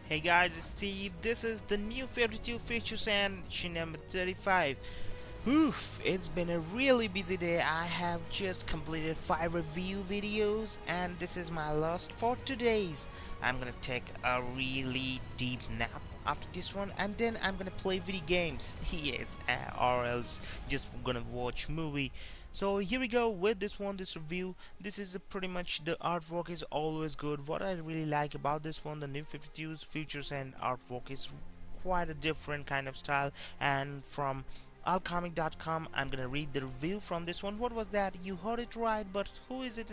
Hey guys, it's Steve. This is the new 52 features and issue number 35. Oof, it's been a really busy day. I have just completed 5 review videos and this is my last for 2 days. I'm gonna take a really deep nap after this one and then I'm gonna play video games. Yes, or else just gonna watch movie. So here we go with this review. This is pretty much, the artwork is always good. What I really like about this one, the new 52's features and artwork is quite a different kind of style. And from allcomic.com, I'm gonna read the review from this one. What was that? You heard it right, but who is it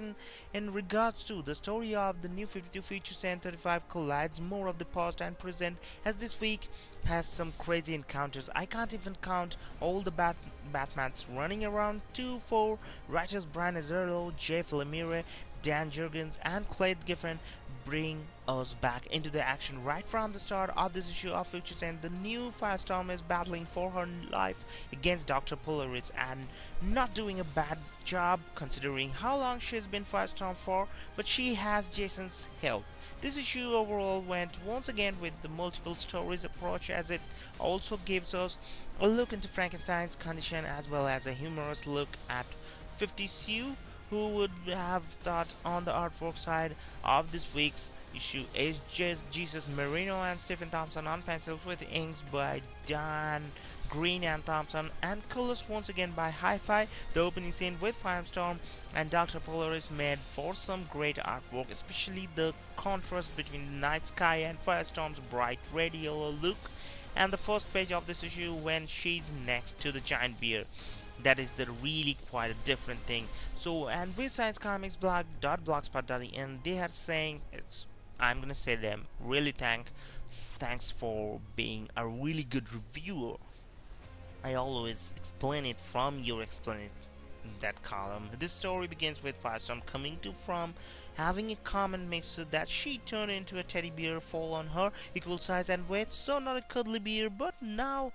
in regards to? The story of the new 52 features and 35 collides more of the past and present, as this week has some crazy encounters. I can't even count all the Batmans running around. 2-4 Righteous Brian Azzarello, Jeff Lemire, Dan Jurgens and Clyde Giffen bring us back into the action right from the start of this issue of Futures, and the new Firestorm is battling for her life against Dr. Polaris and not doing a bad job considering how long she has been Firestorm for, but she has Jason's help. This issue overall went once again with the multiple stories approach, as it also gives us a look into Frankenstein's condition as well as a humorous look at 50 Sue. Who would have thought on the artwork side of this week's issue is just Jesus Marino and Stephen Thompson on pencils with inks by Dan Green and Thompson, and colors once again by Hi-Fi. The opening scene with Firestorm and Dr. Polaris made for some great artwork, especially the contrast between the night sky and Firestorm's bright red yellow look, and the first page of this issue when she's next to the giant bear. That is the really quite a different thing. So, and with Science Comics blog.blogspot.in, they are saying, I'm gonna say them really thanks for being a really good reviewer. I always explain it from your explanation in that column. This story begins with Firestorm coming to from having a common mixture that she turned into a teddy bear, fall on her, equal size and weight, so not a cuddly bear, but now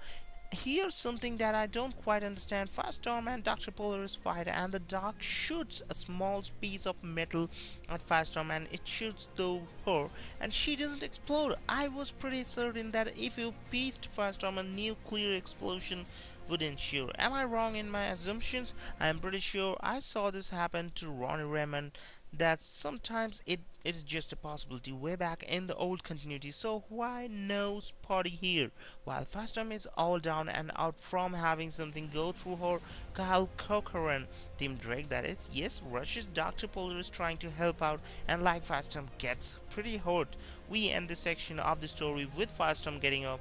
here's something that I don't quite understand. Firestorm and Dr. Polaris fight and the dog shoots a small piece of metal at Firestorm and it shoots through her and she doesn't explode. I was pretty certain that if you pieced Firestorm, a nuclear explosion would ensue. Am I wrong in my assumptions? I am pretty sure I saw this happen to Ronnie Raymond, that sometimes it is just a possibility way back in the old continuity, so why no Spotty here? While Firestorm is all down and out from having something go through her, Kyle Cochran, Team Gregg that is, yes, rushes Dr. Polaris trying to help out, and like Firestorm gets pretty hurt. We end this section of the story with Firestorm getting up.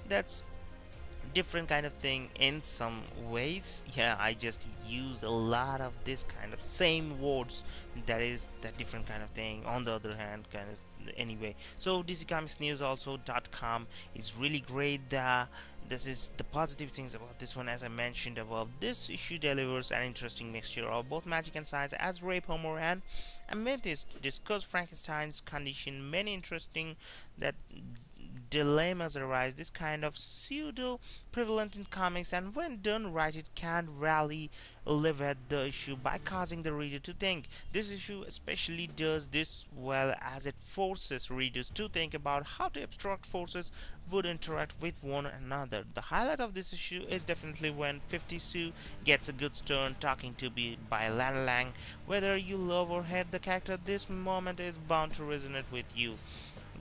That's different kind of thing in some ways. Yeah, I just use a lot of this kind of same words, that is that different kind of thing. On the other hand, kind of anyway. So DC Comics News also .com is really great. This is the positive things about this one. As I mentioned above, this issue delivers an interesting mixture of both magic and science, as rape, humor and amenities to discuss Frankenstein's condition. Many interesting that dilemmas arise. This kind of pseudo prevalent in comics, and when done right it can really elevate the issue by causing the reader to think. This issue especially does this well, as it forces readers to think about how the abstract forces would interact with one another. The highlight of this issue is definitely when 50 Sue gets a good turn talking to be by Lana Lang. Whether you love or hate the character, this moment is bound to resonate with you.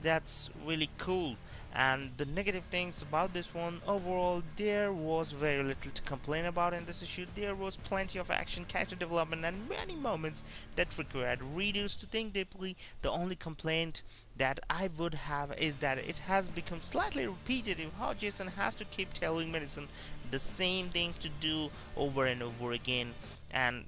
That's really cool. And the negative things about this one, overall there was very little to complain about in this issue. There was plenty of action, character development and many moments that required readers to think deeply. The only complaint that I would have is that it has become slightly repetitive, how Jason has to keep telling Madison the same things to do over and over again. And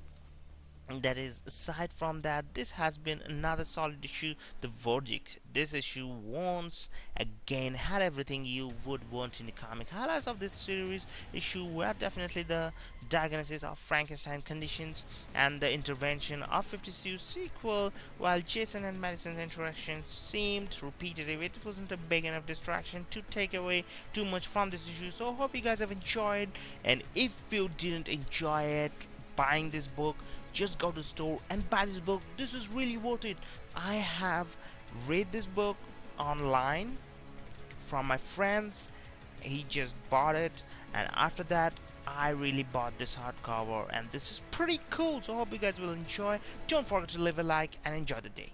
that is, aside from that, this has been another solid issue. The verdict, this issue once again had everything you would want in the comic. Highlights of this series issue were definitely the diagnosis of Frankenstein conditions and the intervention of 50 Sue's sequel. While Jason and Madison's interaction seemed repetitive, it wasn't a big enough distraction to take away too much from this issue. So hope you guys have enjoyed, and if you didn't enjoy it, buying this book, just go to the store and buy this book. This is really worth it. I have read this book online from my friends. He just bought it, and after that I really bought this hardcover, and this is pretty cool. So hope you guys will enjoy. Don't forget to leave a like and enjoy the day.